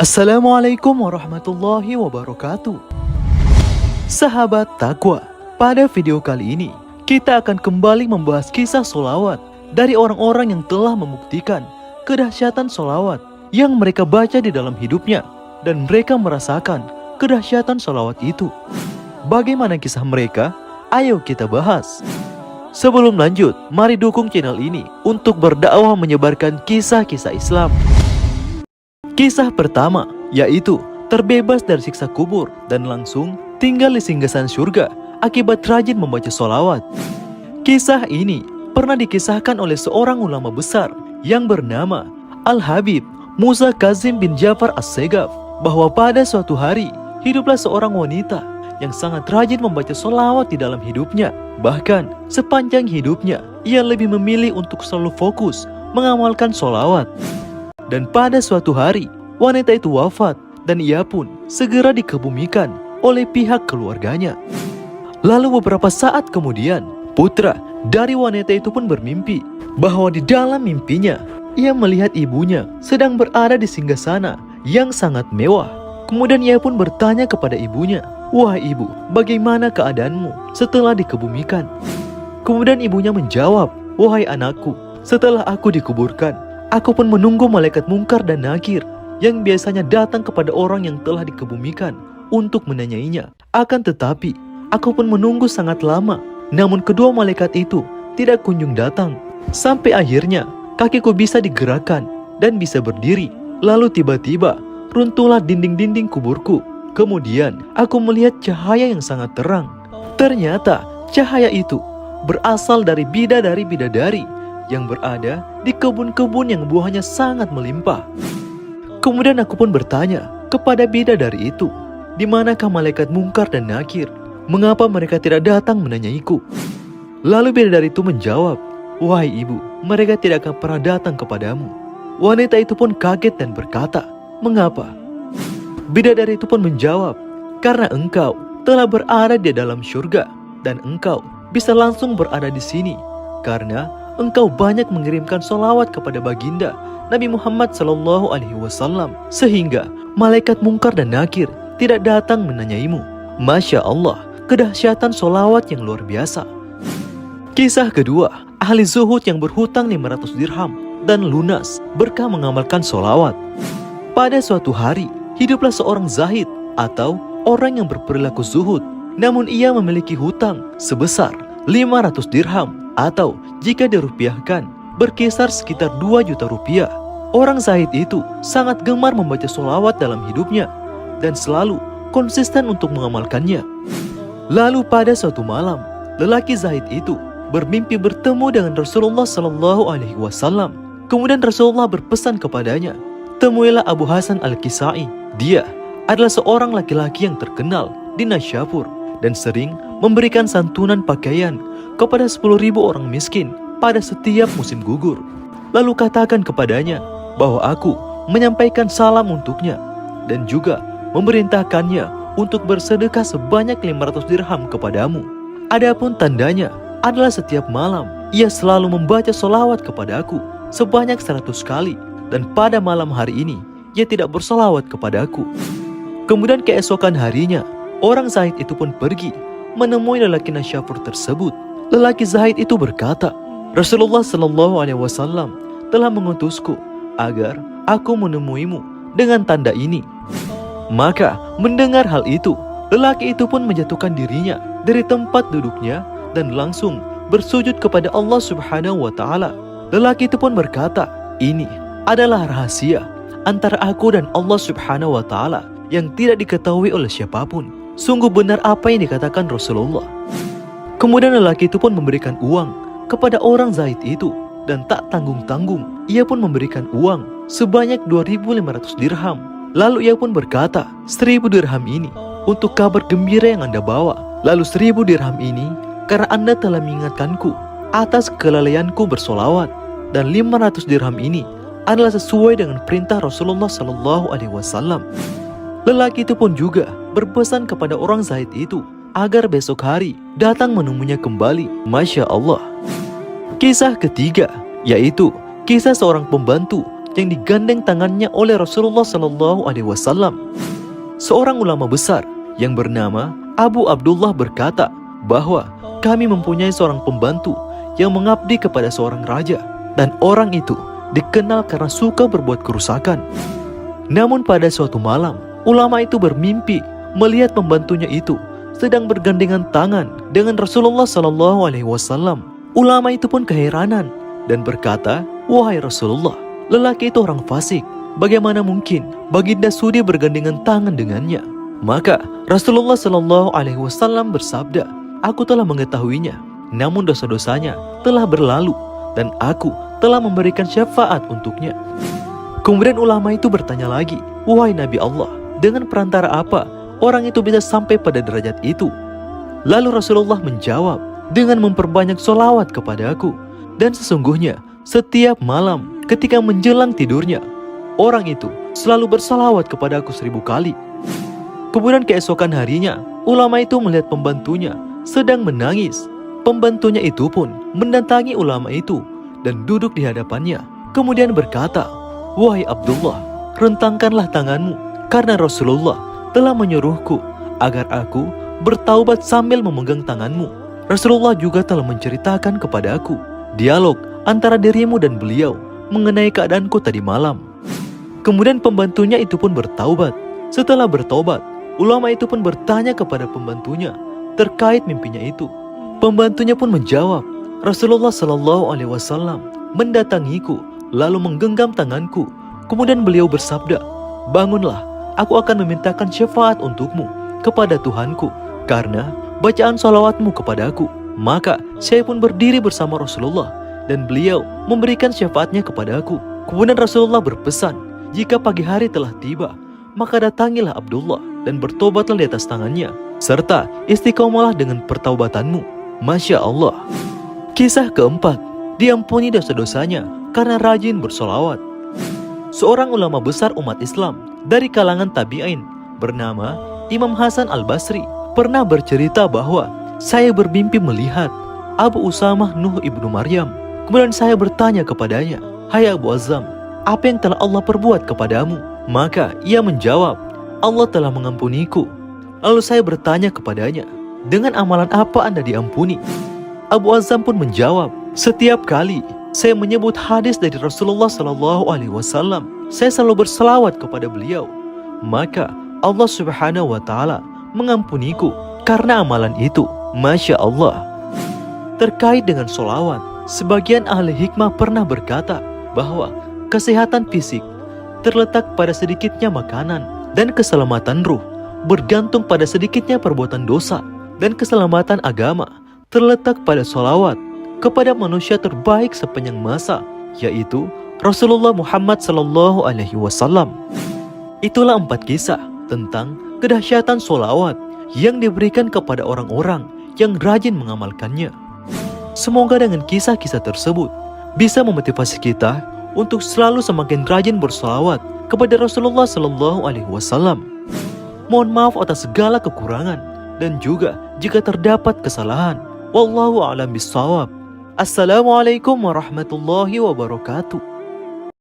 Assalamualaikum warahmatullahi wabarakatuh. Sahabat Takwa, pada video kali ini kita akan kembali membahas kisah solawat dari orang-orang yang telah membuktikan kedahsyatan solawat yang mereka baca di dalam hidupnya dan mereka merasakan kedahsyatan solawat itu. Bagaimana kisah mereka? Ayo kita bahas. Sebelum lanjut, mari dukung channel ini untuk berdakwah menyebarkan kisah-kisah Islam. Kisah pertama, yaitu terbebas dari siksa kubur dan langsung tinggal di singgasan surga akibat rajin membaca solawat. Kisah ini pernah dikisahkan oleh seorang ulama besar yang bernama Al-Habib Musa Kazim bin Ja'far As-Segaf, bahwa pada suatu hari hiduplah seorang wanita yang sangat rajin membaca solawat di dalam hidupnya. Bahkan sepanjang hidupnya ia lebih memilih untuk selalu fokus mengamalkan solawat. Dan pada suatu hari, wanita itu wafat dan ia pun segera dikebumikan oleh pihak keluarganya. Lalu beberapa saat kemudian, putra dari wanita itu pun bermimpi bahwa di dalam mimpinya, ia melihat ibunya sedang berada di singgasana yang sangat mewah. Kemudian ia pun bertanya kepada ibunya, "Wahai ibu, bagaimana keadaanmu setelah dikebumikan?" Kemudian ibunya menjawab, "Wahai anakku, setelah aku dikuburkan, aku pun menunggu malaikat mungkar dan nakir yang biasanya datang kepada orang yang telah dikebumikan untuk menanyainya. Akan tetapi, aku pun menunggu sangat lama, namun kedua malaikat itu tidak kunjung datang. Sampai akhirnya, kakiku bisa digerakkan dan bisa berdiri. Lalu tiba-tiba, runtuhlah dinding-dinding kuburku. Kemudian, aku melihat cahaya yang sangat terang. Ternyata, cahaya itu berasal dari bidadari-bidadari yang berada di kebun-kebun yang buahnya sangat melimpah." Kemudian aku pun bertanya kepada bidadari itu, "Di manakah malaikat mungkar dan nakir? Mengapa mereka tidak datang menanyaiku?" Lalu bidadari itu menjawab, "Wahai ibu, mereka tidak akan pernah datang kepadamu." Wanita itu pun kaget dan berkata, "Mengapa?" Bidadari itu pun menjawab, "Karena engkau telah berada di dalam surga dan engkau bisa langsung berada di sini karena engkau banyak mengirimkan solawat kepada baginda Nabi Muhammad SAW, sehingga malaikat mungkar dan nakir tidak datang menanyaimu." Masya Allah, kedahsyatan solawat yang luar biasa. Kisah kedua, ahli zuhud yang berhutang 500 dirham dan lunas berkah mengamalkan solawat. Pada suatu hari, hiduplah seorang zahid atau orang yang berperilaku zuhud, namun ia memiliki hutang sebesar 500 dirham atau jika dirupiahkan berkisar sekitar 2 juta rupiah. Orang zahid itu sangat gemar membaca solawat dalam hidupnya dan selalu konsisten untuk mengamalkannya. Lalu pada suatu malam, lelaki zahid itu bermimpi bertemu dengan Rasulullah SAW. Kemudian Rasulullah berpesan kepadanya, "Temuilah Abu Hasan Al-Kisai. Dia adalah seorang laki-laki yang terkenal di Nasyapur dan sering memberikan santunan pakaian kepada 10.000 orang miskin pada setiap musim gugur. Lalu katakan kepadanya bahwa aku menyampaikan salam untuknya dan juga memerintahkannya untuk bersedekah sebanyak 500 dirham kepadamu. Adapun tandanya adalah setiap malam ia selalu membaca solawat kepada aku sebanyak 100 kali dan pada malam hari ini ia tidak bersolawat kepada aku." Kemudian keesokan harinya, orang zahid itu pun pergi menemui lelaki Nasyapur tersebut. Lelaki zahid itu berkata, "Rasulullah SAW telah mengutusku agar aku menemuimu dengan tanda ini." Maka mendengar hal itu, lelaki itu pun menjatuhkan dirinya dari tempat duduknya dan langsung bersujud kepada Allah Subhanahu wa Ta'ala. Lelaki itu pun berkata, "Ini adalah rahasia antara aku dan Allah Subhanahu wa Ta'ala yang tidak diketahui oleh siapapun. Sungguh benar apa yang dikatakan Rasulullah." Kemudian lelaki itu pun memberikan uang kepada orang zahid itu dan tak tanggung-tanggung ia pun memberikan uang sebanyak 2.500 dirham. Lalu ia pun berkata, 1.000 dirham ini untuk kabar gembira yang Anda bawa. Lalu 1.000 dirham ini karena Anda telah mengingatkanku atas kelalaianku bersolawat. Dan 500 dirham ini adalah sesuai dengan perintah Rasulullah SAW. Lelaki itu pun juga berpesan kepada orang zahid itu agar besok hari datang menemuinya kembali. Masya Allah. Kisah ketiga, yaitu kisah seorang pembantu yang digandeng tangannya oleh Rasulullah SAW. Seorang ulama besar yang bernama Abu Abdullah berkata bahwa kami mempunyai seorang pembantu yang mengabdi kepada seorang raja, dan orang itu dikenal karena suka berbuat kerusakan. Namun pada suatu malam, ulama itu bermimpi melihat pembantunya itu sedang bergandengan tangan dengan Rasulullah SAW. Ulama itu pun keheranan dan berkata, "Wahai Rasulullah, lelaki itu orang fasik. Bagaimana mungkin baginda sudi bergandengan tangan dengannya?" Maka Rasulullah SAW bersabda, "Aku telah mengetahuinya, namun dosa-dosanya telah berlalu dan aku telah memberikan syafaat untuknya." Kemudian ulama itu bertanya lagi, "Wahai Nabi Allah, dengan perantara apa orang itu bisa sampai pada derajat itu?" Lalu Rasulullah menjawab, "Dengan memperbanyak sholawat kepadaku. Dan sesungguhnya setiap malam ketika menjelang tidurnya, orang itu selalu bersalawat kepadaku 1000 kali." Kemudian keesokan harinya, ulama itu melihat pembantunya sedang menangis. Pembantunya itu pun mendatangi ulama itu dan duduk di hadapannya. Kemudian berkata, "Wahai Abdullah, rentangkanlah tanganmu, karena Rasulullah telah menyuruhku agar aku bertaubat sambil memegang tanganmu. Rasulullah juga telah menceritakan kepada aku dialog antara dirimu dan beliau mengenai keadaanku tadi malam." Kemudian pembantunya itu pun bertaubat. Setelah bertobat, ulama itu pun bertanya kepada pembantunya terkait mimpinya itu. Pembantunya pun menjawab, "Rasulullah SAW mendatangiku lalu menggenggam tanganku. Kemudian beliau bersabda, 'Bangunlah, aku akan memintakan syafaat untukmu kepada Tuhanku karena bacaan salawatmu kepadaku.' Maka saya pun berdiri bersama Rasulullah dan beliau memberikan syafaatnya kepadaku. Kemudian Rasulullah berpesan, jika pagi hari telah tiba, maka datangilah Abdullah dan bertobatlah di atas tangannya, serta istiqomalah dengan pertaubatanmu. Masya Allah." Kisah keempat, diampuni dosa-dosanya karena rajin bersolawat. Seorang ulama besar umat Islam dari kalangan tabi'in bernama Imam Hasan al-Basri pernah bercerita bahwa, "Saya bermimpi melihat Abu Usamah Nuh ibnu Maryam. Kemudian saya bertanya kepadanya, 'Hai Abu Azam, apa yang telah Allah perbuat kepadamu?' Maka ia menjawab, 'Allah telah mengampuniku.' Lalu saya bertanya kepadanya, 'Dengan amalan apa Anda diampuni?' Abu Azam pun menjawab, 'Setiap kali saya menyebut hadis dari Rasulullah SAW, saya selalu berselawat kepada beliau. Maka Allah Subhanahu wa Ta'ala mengampuniku karena amalan itu.' Masya Allah. Terkait dengan solawat, sebagian ahli hikmah pernah berkata bahwa kesehatan fisik terletak pada sedikitnya makanan dan keselamatan ruh bergantung pada sedikitnya perbuatan dosa, dan keselamatan agama terletak pada solawat kepada manusia terbaik sepanjang masa, yaitu Rasulullah Muhammad SAW. Itulah 4 kisah tentang kedahsyatan solawat yang diberikan kepada orang-orang yang rajin mengamalkannya. Semoga dengan kisah-kisah tersebut bisa memotivasi kita untuk selalu semakin rajin bersolawat kepada Rasulullah SAW. Mohon maaf atas segala kekurangan dan juga jika terdapat kesalahan. Wallahu a'lam bishawab. Assalamualaikum warahmatullahi wabarakatuh.